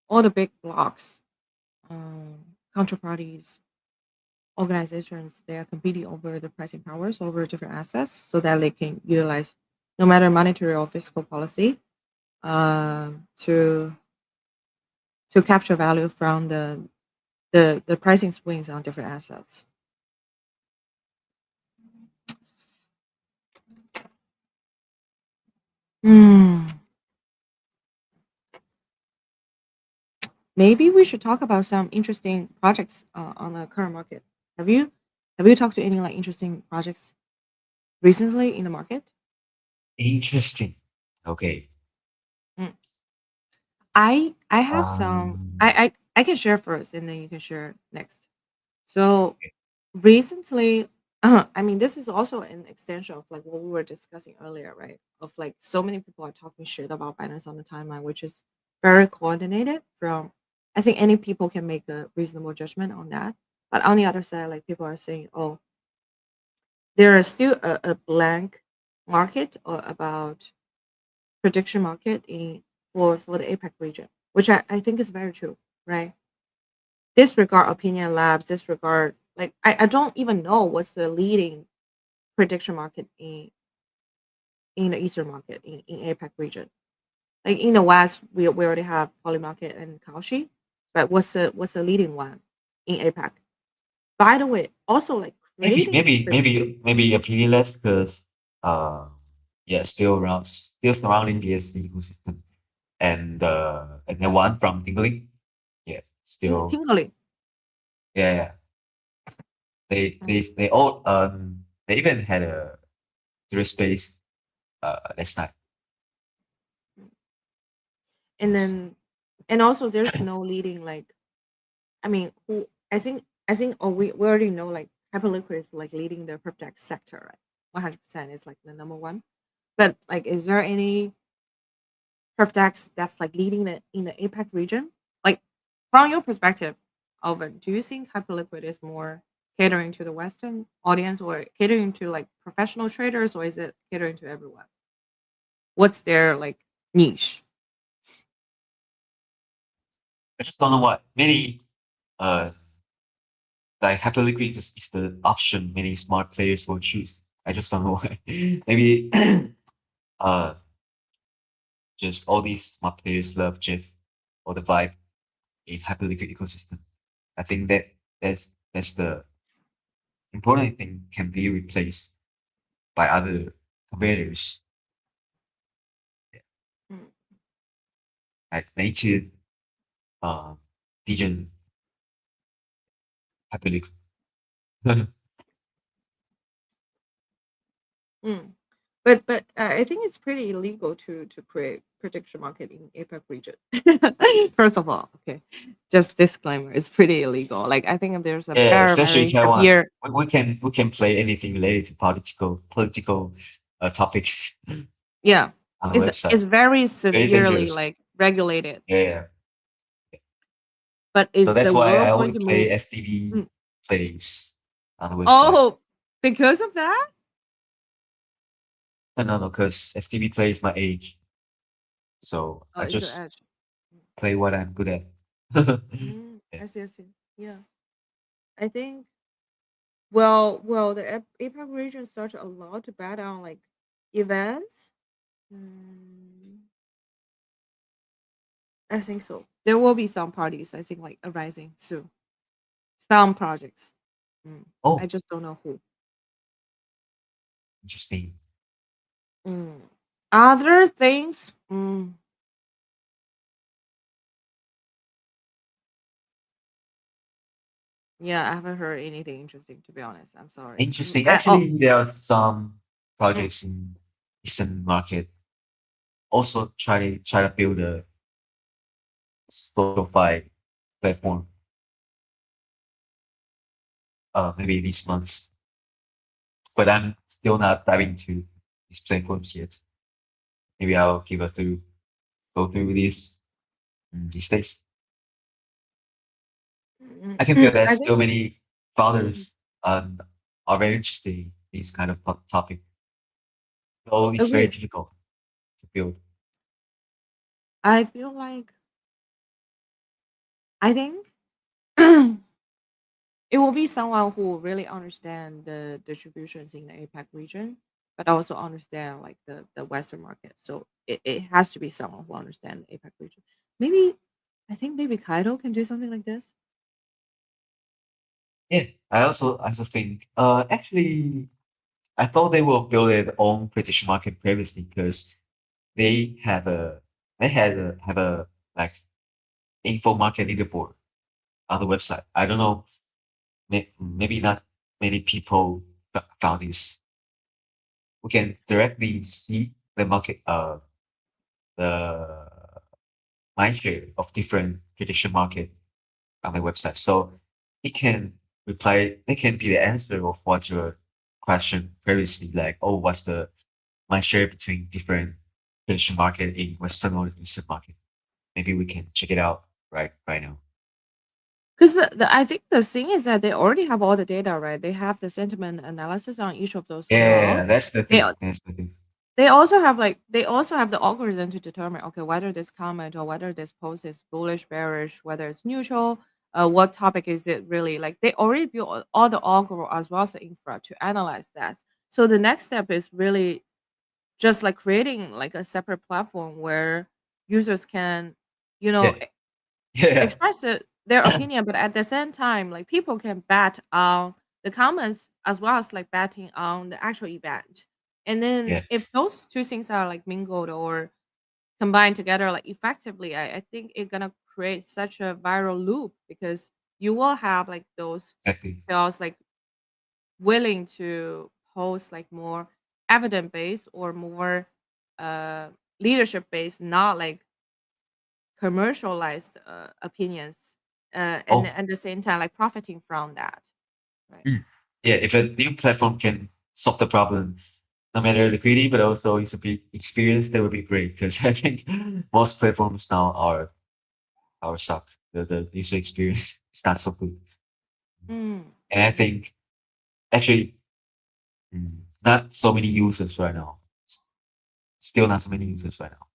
all the big blocks, counterparties, organizations, they are competing over the pricing powers over different assets so that they can utilize no matter monetary or fiscal policy to capture value from the pricing swings on different assets. Hmm. Maybe we should talk about some interesting projects on the current market. Have you have you talked to any like interesting projects recently in the market? Interesting. Okay. Mm. I have some. Um, I can share first, and then you can share next. So recently, I mean, this is also an extension of like what we were discussing earlier, right? Of like so many people are talking shit about Binance on the timeline, which is very coordinated. From I think any people can make a reasonable judgment on that. But on the other side, like people are saying, oh, there is still a blank market or about prediction market in for the APEC region, which I think is very true, right? Disregard opinion labs, disregard like I don't even know what's the leading prediction market in the Eastern market in APEC region. Like in the West, we already have Polymarket and Kaushi, but what's the leading one in APEC? By the way, also like maybe creating maybe maybe maybe opinionless because uh yeah, still around, still surrounding the SC ecosystem, and the one from Tingling, yeah, still, tingling. yeah, yeah. They all they even had a through space last night. And then and also there's no leading like I mean who I think oh we already know like Hyperliquid is like leading the PropTech sector, right? 100% is like the number one. But like is there any PropTechs that's like leading the in the APAC region? Like from your perspective, Alvin, do you think Hyperliquid is more catering to the Western audience or catering to like professional traders or is it catering to everyone? What's their like niche? I just don't know what many uh like Hyperliquid is the option many smart players will choose. I just don't know why. Maybe uh just all these smart players love Jeff or the vibe in Hyperliquid ecosystem. I think that's the important thing can be replaced by other competitors, Mm. like native um Dijon Hyperliquid. Mm. But I think it's pretty illegal to create prediction market in APAC region. First of all, okay, just disclaimer, it's pretty illegal. Like I think there's a Yeah, very especially very Taiwan. severe We can play anything related to political topics yeah, on the it's website. very Very severely dangerous. like regulated. Yeah, yeah. But So is that's the why I world going only to play move? FTV Mm. plays on the website. Oh, because of that? No, because FTV play is my age. So Oh, I it's your just edge. play what I'm good at. Yeah. I see, I see. Yeah, I think. Well, the APAC region started a lot to bat on like events. Mm, I think so. There will be some parties. I think like arising soon. Some projects. Mm, I Oh, just don't know who. interesting. Mm. Other things. Yeah, I haven't heard anything interesting to be honest. I'm sorry. Interesting. I oh. Actually, there are some Mm, projects in Eastern market also try to build a SocialFi platform. Maybe these months, but I'm still not diving into these platforms yet. Maybe I'll give a through go through these days. I can feel that I still think. many founders are very interested in this kind of topic. Though it's very Agreed. difficult. to build? I feel like I think it will be someone who really understand the distributions in the APAC region, but also understand like the Western market. So it has to be someone who understand the APAC region. Maybe I think maybe Kaido can do something like this. Yeah, I also think actually I thought they will build their own prediction market previously because they have a they had a have a like info market leaderboard on the website. I don't know, maybe not many people found this. We can directly see the market the mind share of different prediction market on the website. So it can it can be the answer of what your question previously, like, oh, what's the mind share between different prediction market in Western or Eastern market? Maybe we can check it out right now. Because I think the thing is that they already have all the data, right? They have the sentiment analysis on each of those KOLs. Yeah, that's the They thing. That's the thing. they also have the algorithm to determine okay whether this comment or whether this post is bullish, bearish, whether it's neutral. What topic is it really? Like they already built all the algorithm as well as the infra to analyze that. So the next step is really just like creating like a separate platform where users can, you know, Yeah, yeah, express their opinion, but at the same time, like people can bet on the comments as well as like betting on the actual event. And then if yes, those two things are like mingled or combined together like effectively, I think it's gonna create such a viral loop because you will have like those exactly. girls like willing to post like more evidence based or more uh leadership based, not like commercialized opinions, and Oh, at the same time like profiting from that, right? mm. Yeah, if a new platform can solve the problem, no matter the greedy, but also it's a big experience, that would be great. Because I think most platforms now are suck. The user experience is not so good. Mm. And I think actually not so many users right now. S- Still not so many users right now.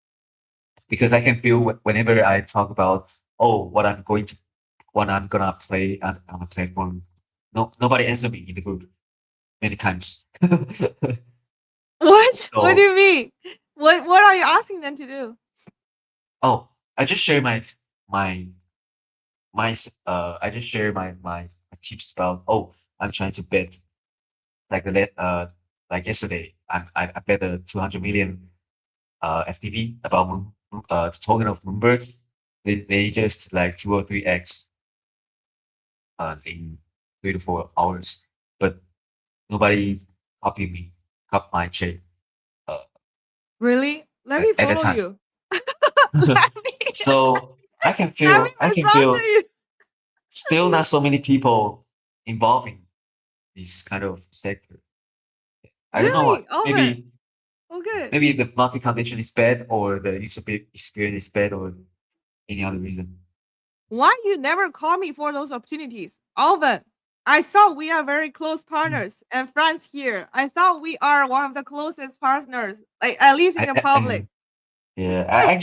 Because I can feel whenever I talk about oh what I'm gonna play on a platform, nobody answer me in the group many times. What do So you mean? What are you asking them to do? oh, I just share my I just share my tips about oh I'm trying to bet like like yesterday I bet a 200 million FTV about the token of Moonbirds. They just like 2 or 3x in 3 to 4 hours, but nobody copy me, copy my trade uh, Really? Let me at that follow time. you. let me So let me I can respond to feel you. still not so many people involved in this kind of sector. I don't know Really, what. Alvin? Okay. Maybe the market condition is bad, or the user experience is bad, or any other reason. Why you never call me for those opportunities, Alvin? I thought we are very close partners and friends here. I thought we are one of the closest partners, like at least in the public. Yeah, I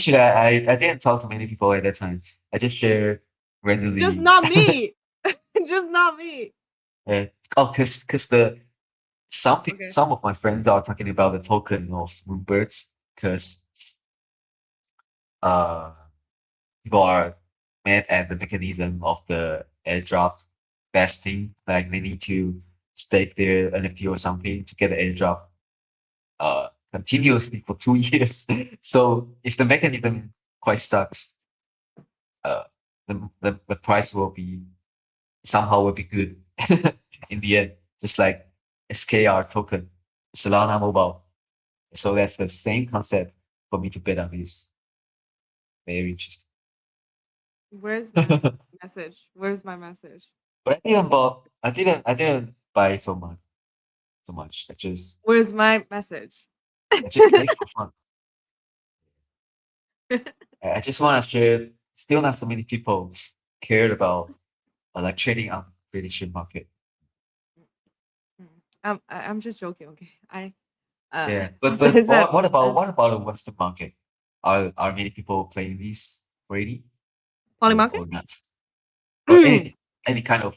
didn't talk to many people at that time. I just share Just randomly. not me. Just not me. uh, oh, cause the Okay. some of my friends are talking about the token of Moonbirds, cause uh people are mad at the mechanism of the airdrop vesting. Like they need to stake their NFT or something to get the airdrop continuously for 2 years. So if the mechanism quite sucks, uh, the price will be somehow will be good in the end, just like SKR token, Solana Mobile. So that's the same concept for me to bet on this. Very interesting. Where's my But message? Where's my message? I didn't buy so much. Where's my message? I just played for fun. I just want to share. Still not so many people cared about like trading on prediction market. I'm just joking. Okay, Yeah, but so it's a what about the Western market? Are many people playing this already poly market. or not? Or anything, any kind of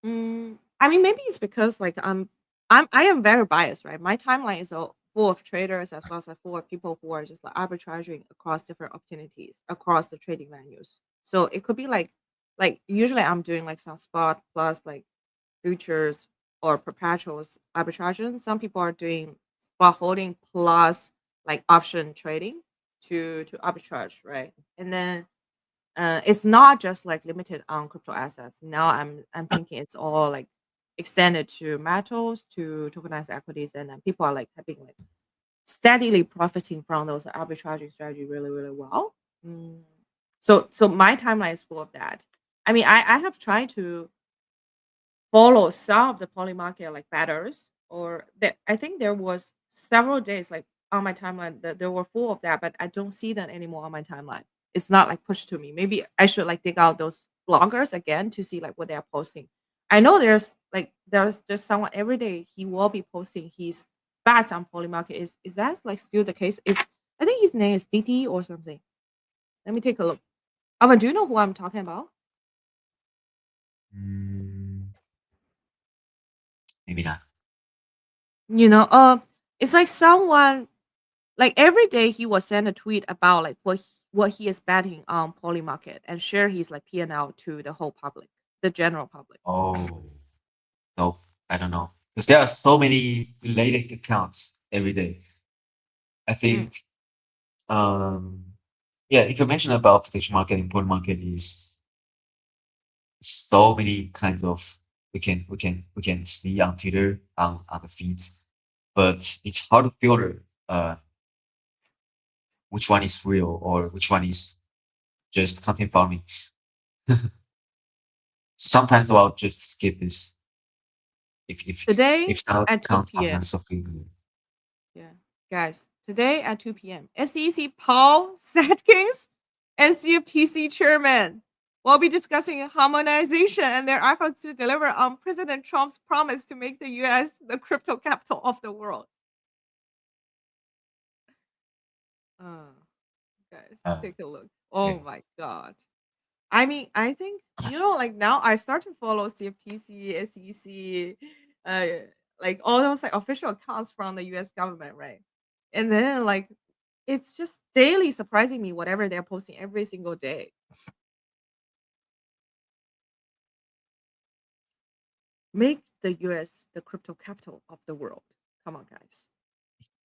I mean, maybe it's because like I am very biased, right? My timeline is all full of traders as well as like, full of people who are just like arbitraging across different opportunities across the trading venues. So it could be like usually I'm doing like some spot plus like futures or perpetuals arbitrage. Some people are doing spot holding plus like option trading to arbitrage, right? And then it's not just like limited on crypto assets. Now I'm thinking it's all like extended to metals, to tokenized equities, and then people are like having like steadily profiting from those arbitraging strategy really really well. Mm. So my timeline is full of that. I mean, I have tried to follow some of the poly market like batters or that I think there was several days like on my timeline that there were full of that, but I don't see that anymore on my timeline. It's not like pushed to me. Maybe I should like dig out those bloggers again to see like what they are posting. I know there's someone every day he will be posting his bets on poly market. Is that like still the case? Is I think his name is DD or something. Let me take a look. Alvin, do you know who I'm talking about? mm, maybe not. You know, it's like someone like every day he will send a tweet about like what he is betting on poly market and share his like P&L to the whole public, the general public. Oh, no, I don't know. Because there are so many related accounts every day. I Mm. think yeah, information about prediction market and bond market is so many kinds of we can see on Twitter on the feeds, but it's hard to filter which one is real or which one is just content farming. Sometimes I'll just skip this Today if some at 2 account are p.m. not so familiar. Yeah, guys, today at 2 p.m. SEC Paul Satkins and CFTC chairman will be discussing harmonization and their efforts to deliver on President Trump's promise to make the U.S. the crypto capital of the world. Uh, guys, Uh, take a look. yeah. Oh my god. I mean, I think like now I start to follow CFTC, SEC, uh, like all those like official accounts from the U.S. government, right? And then like it's just daily surprising me whatever they're posting every single day. Make the U.S. the crypto capital of the world. Come on, guys.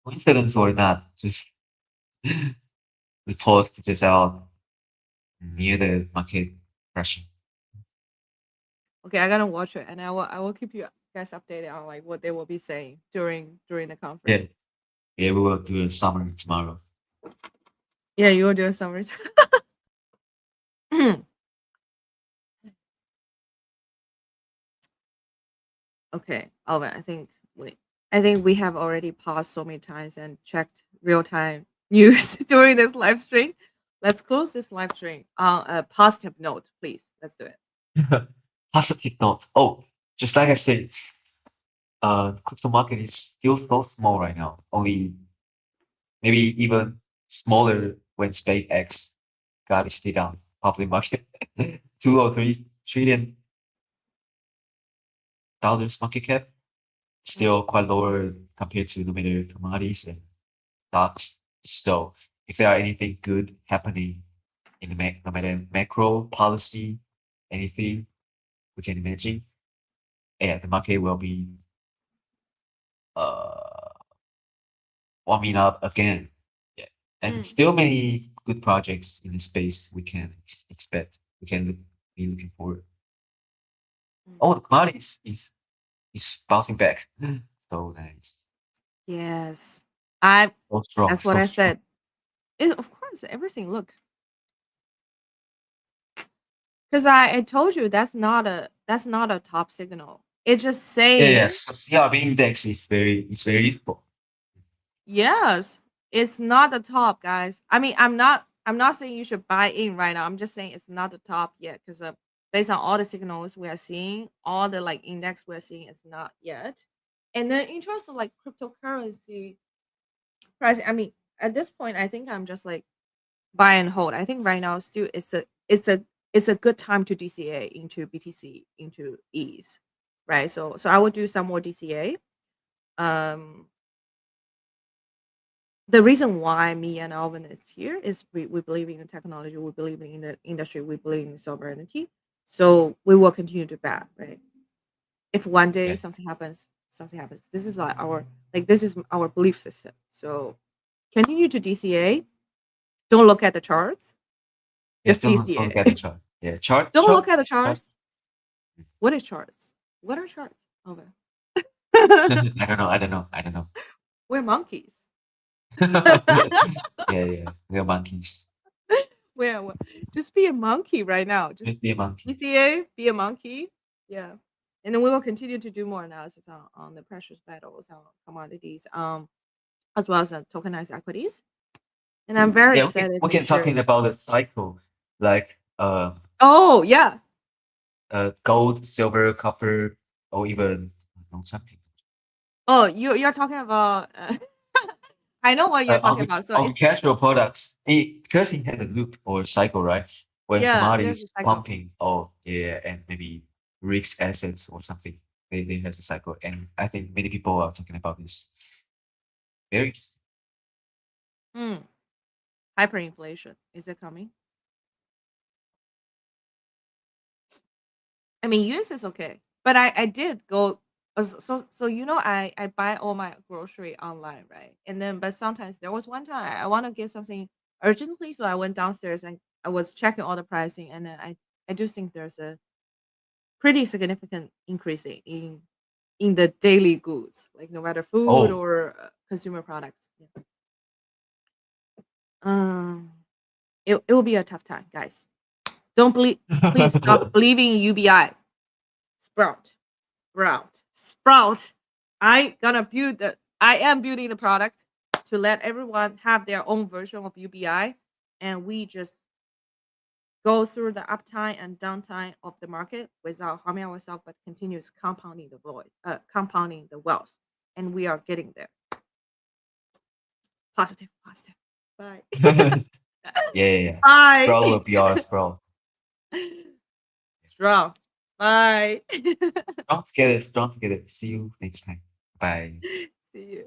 Coincidence or not, just the post just out near the market pressure. Okay, I gotta watch it, and I will keep you guys updated on like what they will be saying during the Yeah, conference. yeah, we will do a summary tomorrow. Yeah, you will do a summary. Okay, Alvin, I think we have already paused so many times and checked real time news during this live stream. Let's close this live stream on a positive note, please. Let's do it. Positive note. Oh, just like I said, crypto market is still so small right now. Only maybe even smaller when SpaceX got listed on public market. 2 or 3 trillion dollars market cap, Mm, still quite lower compared to no matter commodities and stocks. So if there are anything good happening in the no matter macro policy, anything we can imagine, yeah, the market will be uh warming up again. Yeah. And mm, still many good projects in the space we can expect. We can be looking forward. mm. Oh, the commodities is bouncing back. So nice. Yes, I. So strong, That's what so I strong. said. Of course, everything. Look, because I told you that's not a top signal. It's just Yeah, saying yes. So CRB index is very useful. yes, it's not the top, guys. I mean, I'm not saying you should buy in right now. I'm just saying it's not the top yet because based on all the signals we are seeing, all the like index we're seeing is not yet. And then in terms of like cryptocurrency pricing, I mean, at this point, I think I'm just like buy and hold. I think right now still it's a good time to DCA into BTC into ease, right? So I would do some more DCA. Um, the reason why me and Alvin is here is we believe in the technology, we believe in the industry, we believe in sovereignty. So we will continue to bet, right? If one day Okay. something happens, something happens. This is like our this is our belief system. So continue to DCA. Don't look at the charts. Yeah, Just don't look DCA. at the chart. Yeah, chart, Don't chart, look at the chart. charts. What is charts? What are charts? Okay. I don't know. I don't know. I don't know. We're monkeys. Yeah, yeah. We're monkeys. We're just be a monkey right now. Just Just be a monkey. DCA, be a monkey. Yeah. And then we will continue to do more analysis on the precious metals, on commodities, as well as tokenized equities. And I'm very Yeah, excited we to can share. talking about the cycle, like Oh yeah. gold, silver, copper, or even something. Oh, you're talking about. I know what you're talking about. So it's Agricultural products, because it had a loop or cycle, right? When yeah, there's a commodities cycle. pumping, oh yeah, and maybe risk assets or something, they have a cycle, and I think many people are talking about this. Very interesting. Mm, hyperinflation. Is it coming? I mean, US is okay, but I did go. So I buy all my grocery online, right? And then but sometimes there was one time I want to get something urgently, so I went downstairs and I was checking all the pricing, and then I do think there's a pretty significant increase in the daily goods, like no matter food Oh, or consumer products. Yeah. Um, it will be a tough time, guys. Don't believe. Please stop believing in UBI. Sprout. Sprout. I am building the product to let everyone have their own version of UBI, and we just go through the uptime and downtime of the market without harming ourselves, but continues compounding the wealth, and we are getting there. Positive, positive. Bye. yeah, yeah, yeah. Bye. Sprawl will be our sprawl. Strong. Bye. Strong together, strong together. See you next time. Bye. See you.